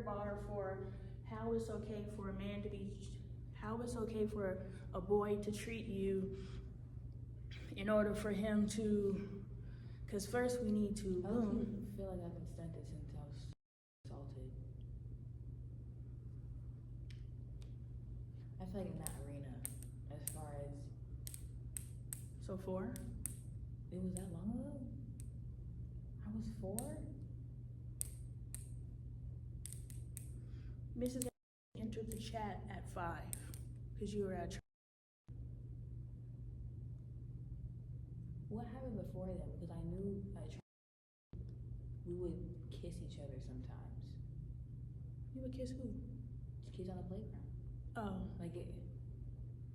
hard bar for how it's okay for a man to be, how it's okay for a boy to treat you in order for him to, because first we need to, I don't feel like I've been stunted since I was assaulted. I feel like in that arena, as far as. So 4? It was that long ago? I was 4? Mrs. entered the chat at 5 because you were at church. What happened before then? Because I knew at we would kiss each other sometimes. You would kiss who? Kids on the playground. Oh. Like it,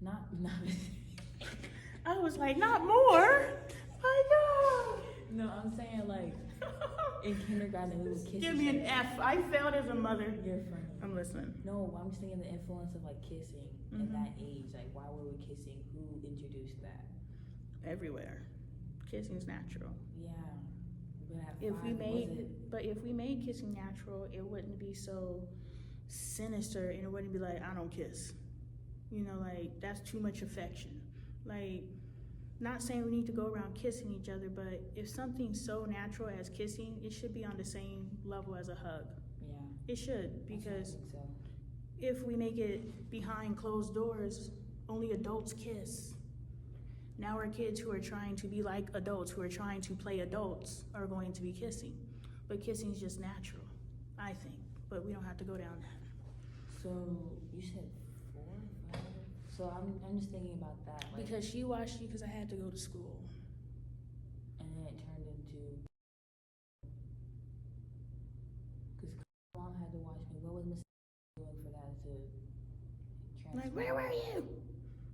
not I was like, not more. My God. No, I'm saying like in kindergarten we would kiss Give each me other. an F. I failed as a mother. You're funny. I'm listening. No, I'm just thinking the influence of like kissing in that age. Like, why were we kissing? Who introduced that? Everywhere. Kissing's natural. Yeah, but at If 5, we made, was it? but if we made kissing natural, it wouldn't be so sinister, and it wouldn't be like, I don't kiss. You know, like that's too much affection. Like, not saying we need to go around kissing each other, but if something's so natural as kissing, it should be on the same level as a hug. Yeah, It should, because I think so. if we make it behind closed doors, only adults kiss. Now our kids who are trying to be like adults, who are trying to play adults, are going to be kissing. But kissing is just natural, I think. But we don't have to go down that. So you said 4, 5. So I'm just thinking about that. Like, Because she watched you because I had to go to school. and then it turned into. Because mom had to watch me. What was Miss doing for that to transfer? Like, where were you?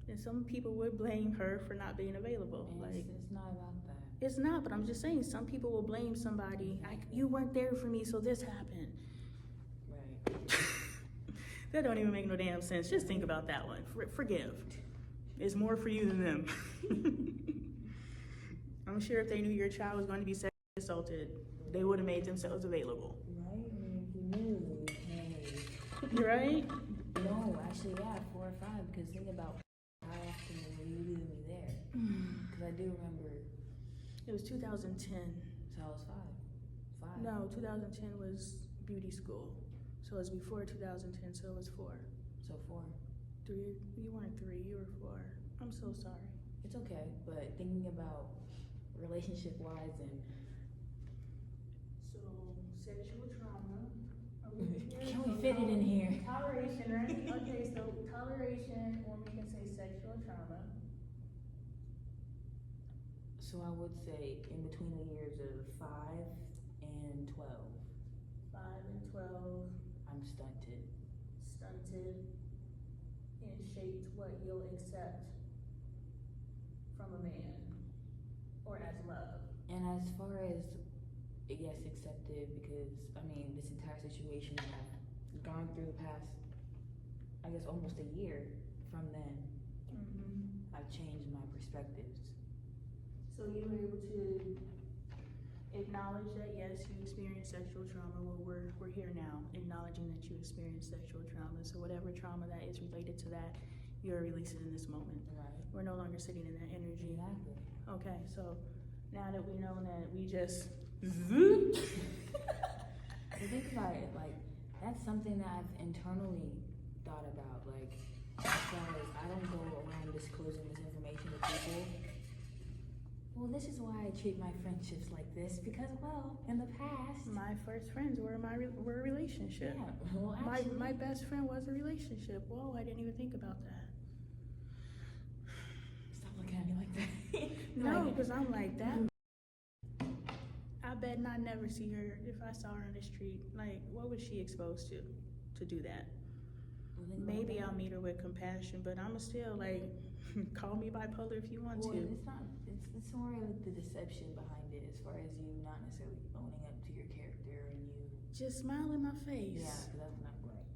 And some people would blame her for not being available. And Like, it's not about that. it's not, but I'm just saying, some people will blame somebody. You weren't there for me, so this happened. Right. That don't even make no damn sense. Just think about that one. Forgive. It's more for you than them. I'm sure if they knew your child was going to be sexually assaulted, they would have made themselves available. Right? I mean, if you knew, hey. Right? No, actually, yeah, 4 or 5. Because think about how often were you leaving me there? Because I do remember. It was 2010. So I was 5. 5. No, 2010 was beauty school. So it was before 2010, so it was 4. So 4. 3, you weren't 3, you were 4. I'm so sorry. It's okay, but thinking about relationship-wise and. So, sexual trauma. Can we fit it in here? Toleration, right? Okay, so toleration, or we can say sexual trauma. So I would say in between the years of 5 and 12, 5 and 12, I'm stunted. stunted, and shaped what you'll accept from a man, or as love. And as far as, yes, accepted, because, I mean, this entire situation that I've gone through the past, I guess, almost a year from then, I've changed my perspectives. So you were able to acknowledge that, yes, you experienced sexual trauma. Well, we're here now, acknowledging that you experienced sexual trauma. So whatever trauma that is related to that, you're releasing in this moment. Right. We're no longer sitting in that energy. Exactly. Okay, so now that we know that we just zoop. So think about it, like, that's something that I've internally thought about, like, as far as I don't go around disclosing this information to people. Well, this is why I treat my friendships like this, because, well, in the past. My first friends were were a relationship. Yeah, well, actually. My best friend was a relationship. Whoa, I didn't even think about that. Stop looking at me like that. No, Like, because I'm like that. I bet not never see her if I saw her on the street. Like, what was she exposed to do that? well, then Maybe like I'll meet her with compassion, but I'm still like, call me bipolar if you want well, to. it's not. It's more of the deception behind it, as far as you not necessarily owning up to your character and you. Just smile in my face. Yeah, because that's not right.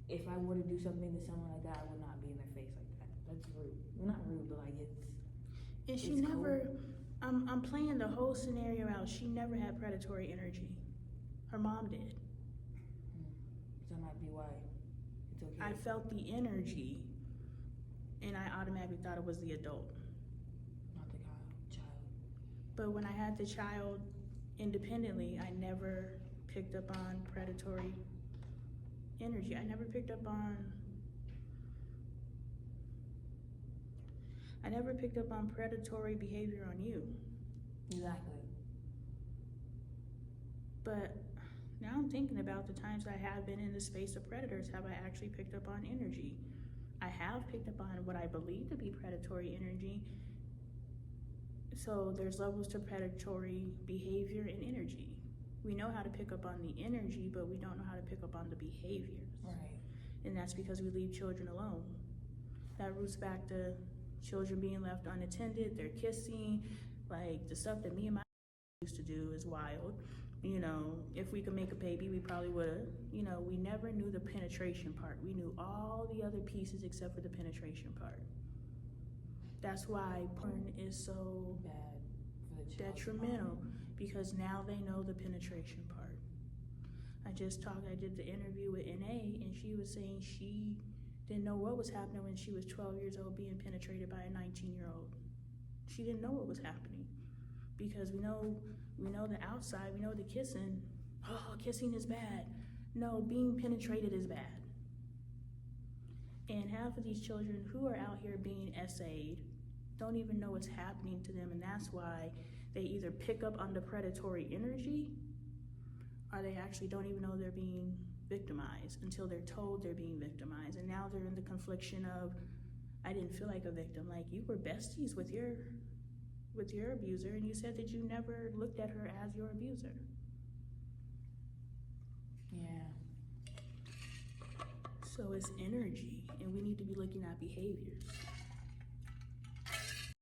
If I were to do something to someone like that, I would not be in their face like that. That's rude. Well, not rude, but like it's. And she it's never. cold. I'm playing the whole scenario out. She never had predatory energy. Her mom did. might be why it's okay. I felt the energy, and I automatically thought it was the adult. Not the child. But when I had the child independently, I never picked up on predatory energy. I never picked up on predatory behavior on you. Exactly. But now I'm thinking about the times I have been in the space of predators. Have I actually picked up on energy? I have picked up on what I believe to be predatory energy. So there's levels to predatory behavior and energy. We know how to pick up on the energy, but we don't know how to pick up on the behaviors. Right. And that's because we leave children alone. That roots back to children being left unattended, they're kissing, like the stuff that me and my used to do is wild. You know, if we could make a baby, we probably would have. You know, we never knew the penetration part. We knew all the other pieces except for the penetration part. That's why porn is so Bad for the child. detrimental, because now they know the penetration part. I did the interview with NA, and she was saying she didn't know what was happening when she was 12 years old being penetrated by a 19-year-old. She didn't know what was happening, because we know the outside, we know the kissing. Oh, kissing is bad. No, being penetrated is bad. And half of these children who are out here being essayed don't even know what's happening to them, and that's why they either pick up on the predatory energy, or they actually don't even know they're being victimized until they're told they're being victimized. And now they're in the confliction of, I didn't feel like a victim. Like, you were besties with your abuser, and you said that you never looked at her as your abuser. Yeah. So it's energy, and we need to be looking at behaviors.